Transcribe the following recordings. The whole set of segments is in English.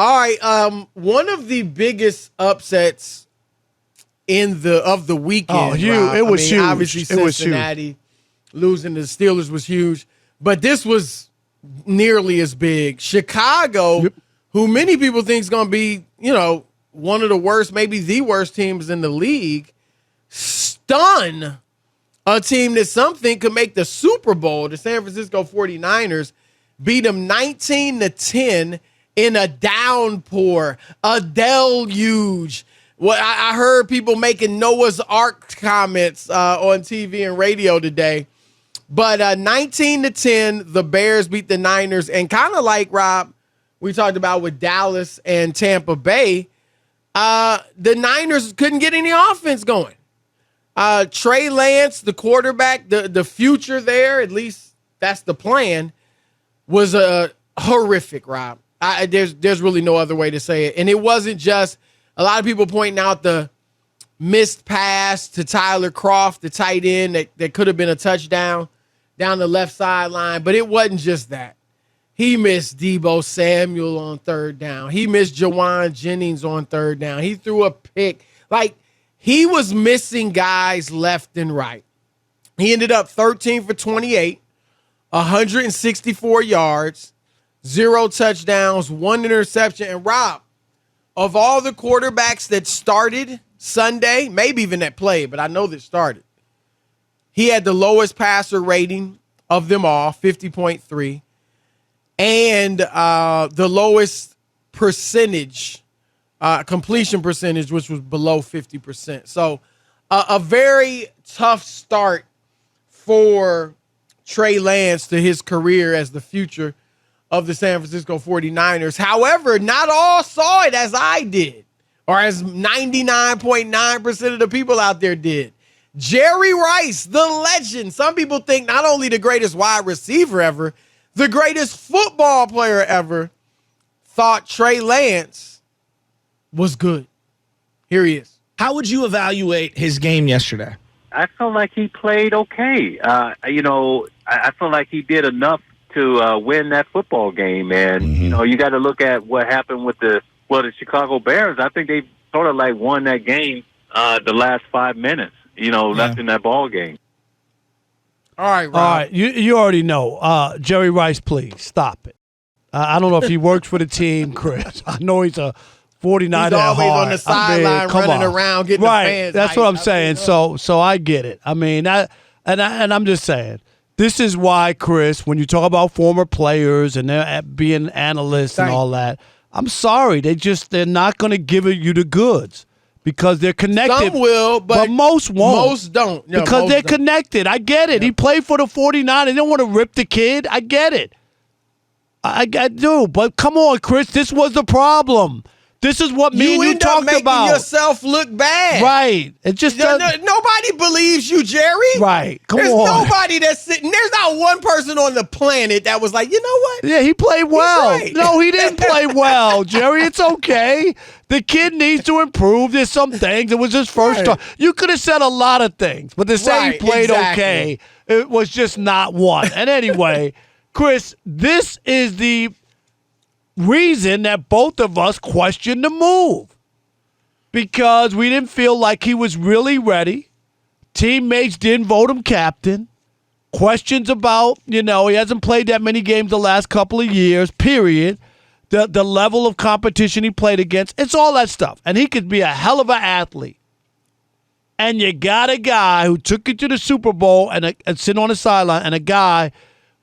All right. One of the biggest upsets of the weekend. Oh, it was huge. Obviously, Cincinnati losing to the Steelers was huge, but this was nearly as big. Chicago, who many people think is going to be, one of the worst, maybe the worst teams in the league, stun a team that some think could make the Super Bowl. The San Francisco 49ers beat them 19-10 in a downpour, a deluge. Well, I heard people making Noah's Ark comments on TV and radio today. But 19-10, the Bears beat the Niners. And kind of like, Rob, we talked about with Dallas and Tampa Bay, the Niners couldn't get any offense going. Trey Lance, the quarterback, the future there, at least that's the plan, was horrific, Rob. There's really no other way to say it. And it wasn't just a lot of people pointing out the missed pass to Tyler Kroft, the tight end that could have been a touchdown down the left sideline. But it wasn't just that. He missed Deebo Samuel on third down. He missed Jawan Jennings on third down. He threw a pick. Like, he was missing guys left and right. He ended up 13 for 28, 164 yards, 0 touchdowns, 1 interception. And Rob, of all the quarterbacks that started Sunday, maybe even that played, but I know that started, he had the lowest passer rating of them all, 50.3, and the lowest percentage, completion percentage, which was below 50%. So a very tough start for Trey Lance to his career as the future of the San Francisco 49ers. However, not all saw it as I did, or as 99.9% of the people out there did. Jerry Rice, the legend. Some people think not only the greatest wide receiver ever, the greatest football player ever, thought Trey Lance was good. Here he is. How would you evaluate his game yesterday? I felt like he played okay. I felt like he did enough to win that football game. And, you got to look at what happened with the Chicago Bears. I think they sort of like won that game the last 5 minutes, left in that ball game. All right, Rob. All right, you already know. Jerry Rice, please, stop it. I don't know if he works for the team, Chris. I know he's a 49er He's always on the sideline running around, getting the fans. That's what I'm saying. So I get it. I mean, and I'm just saying, this is why, Chris, when you talk about former players and they're being analysts and all that, I'm sorry, they're not going to give you the goods because they're connected. Some will, but most won't. Most don't. Because they're connected. I get it. Yep. He played for the 49ers. They don't want to rip the kid. I get it. I do. But come on, Chris, this was the problem. This is what me and you talked about. You end up making yourself look bad. Right. It just nobody believes you, Jerry. Right. There's nobody that's sitting. There's not one person on the planet that was like, you know what? Yeah, he played well. Right. No, he didn't play well, Jerry. It's okay. The kid needs to improve. There's some things. It was his first time. You could have said a lot of things, but to say he played okay, it was just not one. And anyway, Chris, this is the reason that both of us questioned the move because we didn't feel like he was really ready. Teammates didn't vote him captain. Questions about, he hasn't played that many games the last couple of years, period. The level of competition he played against, it's all that stuff. And he could be a hell of an athlete. And you got a guy who took you to the Super Bowl and sit on the sideline, and a guy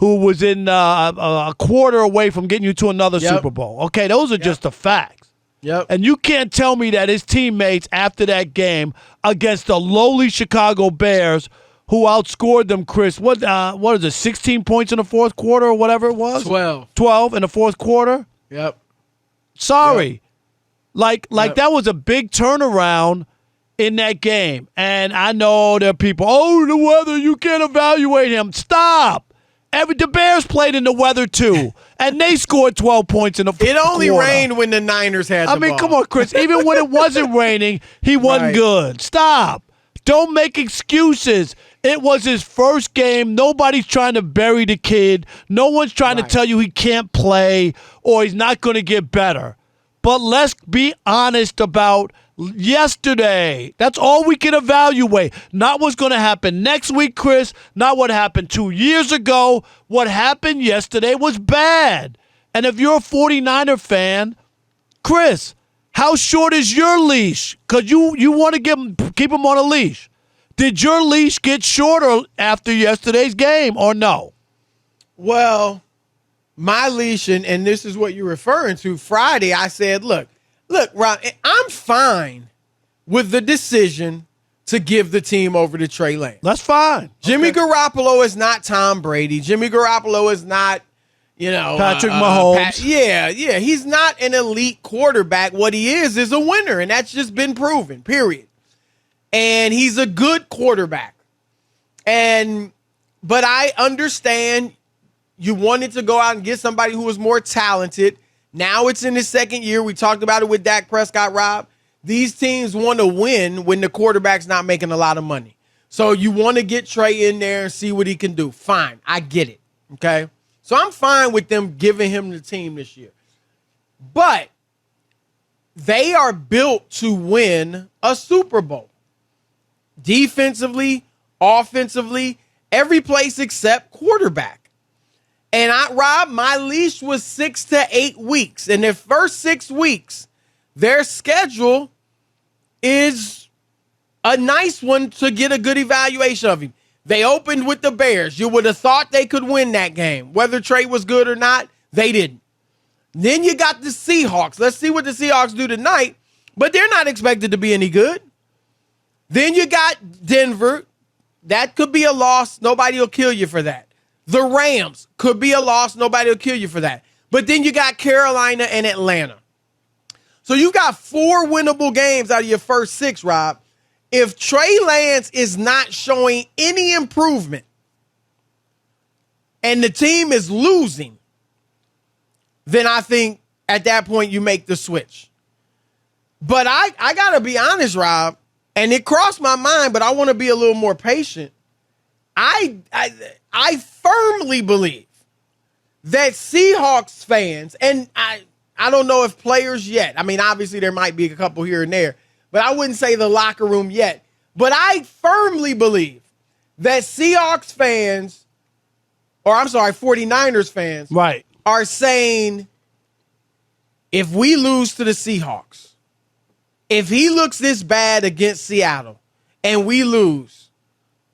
who was in a quarter away from getting you to another Super Bowl. Okay, those are just the facts. Yep. And you can't tell me that his teammates after that game against the lowly Chicago Bears, who outscored them, Chris, what is it, 16 points in the fourth quarter or whatever it was? 12 in the fourth quarter? Yep. Sorry. Yep. Like that was a big turnaround in that game. And I know there are people, the weather, you can't evaluate him. Stop. The Bears played in the weather, too, and they scored 12 points in the fourth quarter. It only rained when the Niners had the ball. Come on, Chris. Even when it wasn't raining, he wasn't good. Stop. Don't make excuses. It was his first game. Nobody's trying to bury the kid. No one's trying to tell you he can't play or he's not going to get better. but let's be honest about yesterday. That's all we can evaluate. Not what's going to happen next week, Chris. Not what happened 2 years ago. What happened yesterday was bad. And if you're a 49er fan, Chris, how short is your leash? Because you want to keep them on a leash. Did your leash get shorter after yesterday's game or no? Well, my leash, and this is what you're referring to, Friday, I said, look, Rob, I'm fine with the decision to give the team over to Trey Lance. That's fine. Jimmy Garoppolo is not Tom Brady. Jimmy Garoppolo is not, Patrick Mahomes. Yeah. He's not an elite quarterback. What he is a winner, and that's just been proven, period. And he's a good quarterback. But I understand you wanted to go out and get somebody who was more talented. Now it's in his second year. We talked about it with Dak Prescott, Rob. These teams want to win when the quarterback's not making a lot of money. So you want to get Trey in there and see what he can do. Fine. I get it. Okay? So I'm fine with them giving him the team this year. But they are built to win a Super Bowl. Defensively, offensively, every place except quarterback. And Rob, my leash was 6 to 8 weeks. And the first 6 weeks, their schedule is a nice one to get a good evaluation of him. They opened with the Bears. You would have thought they could win that game. Whether Trey was good or not, they didn't. Then you got the Seahawks. Let's see what the Seahawks do tonight. But they're not expected to be any good. Then you got Denver. That could be a loss. Nobody will kill you for that. The Rams could be a loss. Nobody will kill you for that. But then you got Carolina and Atlanta. So you got 4 winnable games out of your first 6, Rob. If Trey Lance is not showing any improvement and the team is losing, then I think at that point you make the switch. But I got to be honest, Rob, and it crossed my mind, but I want to be a little more patient. I firmly believe that Seahawks fans, and I don't know if players yet. I mean, obviously there might be a couple here and there, but I wouldn't say the locker room yet. But I firmly believe that Seahawks fans, 49ers fans, right, are saying, if we lose to the Seahawks, if he looks this bad against Seattle and we lose,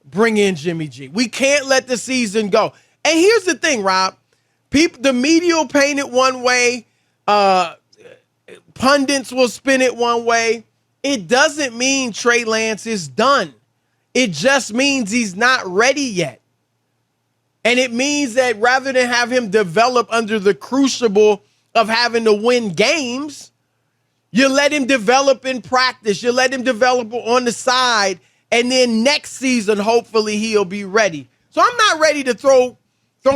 bring in Jimmy G. We can't let the season go. And here's the thing, Rob. The media will paint it one way. Pundits will spin it one way. It doesn't mean Trey Lance is done. It just means he's not ready yet. And it means that rather than have him develop under the crucible of having to win games, you let him develop in practice. You let him develop on the side. And then next season, hopefully, he'll be ready. So I'm not ready to throw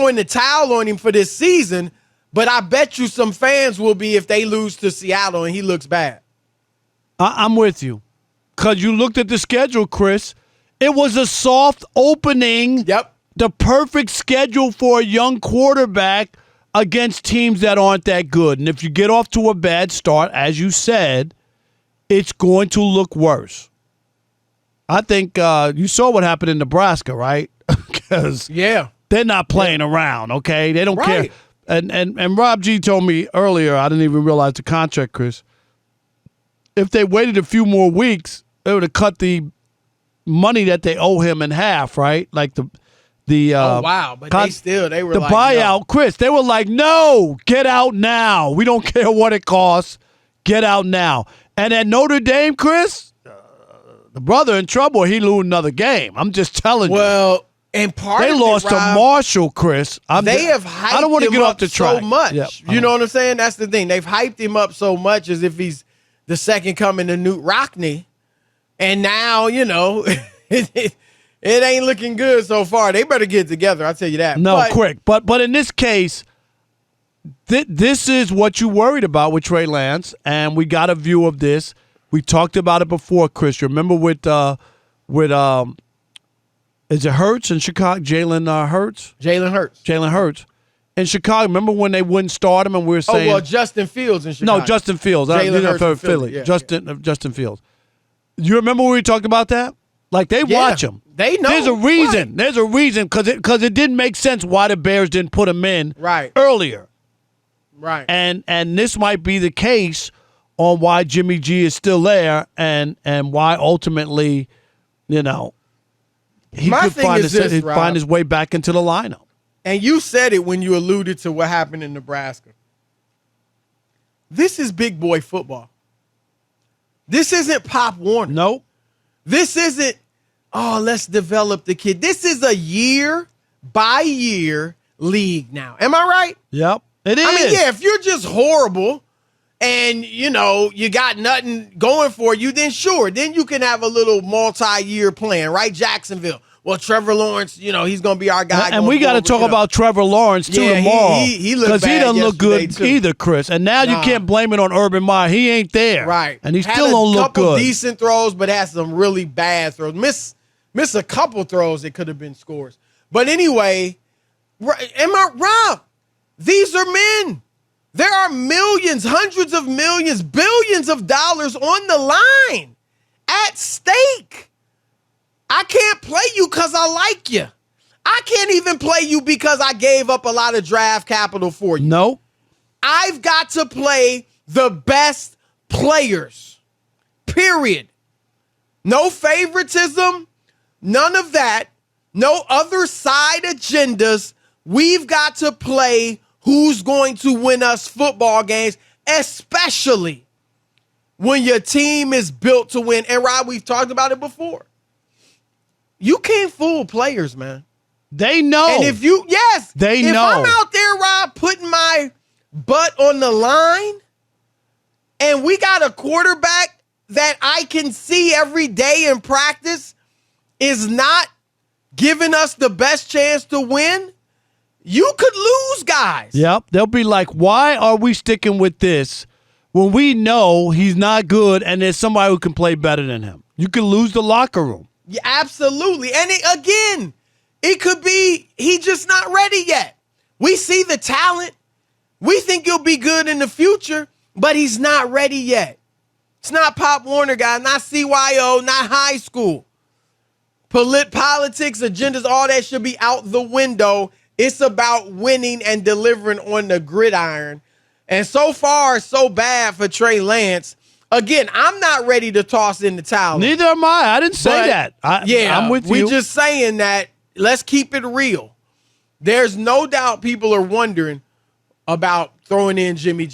in the towel on him for this season, but I bet you some fans will be if they lose to Seattle and he looks bad. I'm with you. Because you looked at the schedule, Chris. It was a soft opening. Yep. The perfect schedule for a young quarterback against teams that aren't that good. And if you get off to a bad start, as you said, it's going to look worse. I think you saw what happened in Nebraska, right? Because they're not playing around, okay? They don't care. And Rob G told me earlier, I didn't even realize the contract, Chris. If they waited a few more weeks, they would have cut the money that they owe him in half, right? Like the but they were the like, buyout, no. Chris. They were like, no, get out now. We don't care what it costs. Get out now. And at Notre Dame, Chris, the brother in trouble. He lose another game. I'm just telling you. Well, and they lost to Marshall, Chris. They have hyped I don't want to get off the track so much. Yep, you know what I'm saying? That's the thing. They've hyped him up so much as if he's the second coming to Newt Rockne. And now, it ain't looking good so far. They better get together. I'll tell you that. No, quick. But in this case, this is what you worried about with Trey Lance, and we got a view of this. We talked about it before, Chris. Remember with is it Hurts in Chicago? Jalen Hurts? Jalen Hurts. Jalen Hurts. in Chicago. Remember when they wouldn't start him and we were saying, Oh, well, Justin Fields in Chicago. no, Justin Fields. Jalen Hurts For in Philly. Yeah, Justin Fields. You remember when we talked about that? Like, they watch him. They know. There's a reason. Right. There's a reason because it didn't make sense why the Bears didn't put him in earlier. Right. And this might be the case on why Jimmy G is still there and why ultimately, he could find his way back into the lineup. And you said it when you alluded to what happened in Nebraska. This is big boy football. This isn't Pop Warner. Nope. This isn't, let's develop the kid. This is a year-by-year league now. Am I right? Yep, it is. I mean, yeah, if you're just horrible and, you got nothing going for you, then sure. Then you can have a little multi-year plan, right? Jacksonville. Well, Trevor Lawrence, he's going to be our guy. And we got to talk about Trevor Lawrence, too, tomorrow. He looked bad because he doesn't look good too. either, Chris. And now you can't blame it on Urban Meyer. He ain't there. Right. And he still don't look good. Had a couple decent throws, but had some really bad throws. Miss a couple throws that could have been scores. But anyway, Rob, these are men. There are millions, hundreds of millions, billions of dollars on the line at stake. I can't play you because I like you. I can't even play you because I gave up a lot of draft capital for you. No. I've got to play the best players, period. No favoritism, none of that, no other side agendas. We've got to play who's going to win us football games, especially when your team is built to win. And Rob, we've talked about it before. You can't fool players, man. They know. And if know. If I'm out there, Rob, putting my butt on the line, and we got a quarterback that I can see every day in practice is not giving us the best chance to win, you could lose guys. Yep. They'll be like, why are we sticking with this when we know he's not good and there's somebody who can play better than him? You could lose the locker room. Yeah, absolutely. And it could be he's just not ready yet. We see the talent. We think he'll be good in the future, but he's not ready yet. It's not Pop Warner, guy, not CYO, not high school. Politics, agendas, all that should be out the window. It's about winning and delivering on the gridiron. And so far, so bad for Trey Lance. Again, I'm not ready to toss in the towel. Neither am I. I didn't say that. I'm with you. We're just saying that let's keep it real. There's no doubt people are wondering about throwing in Jimmy G.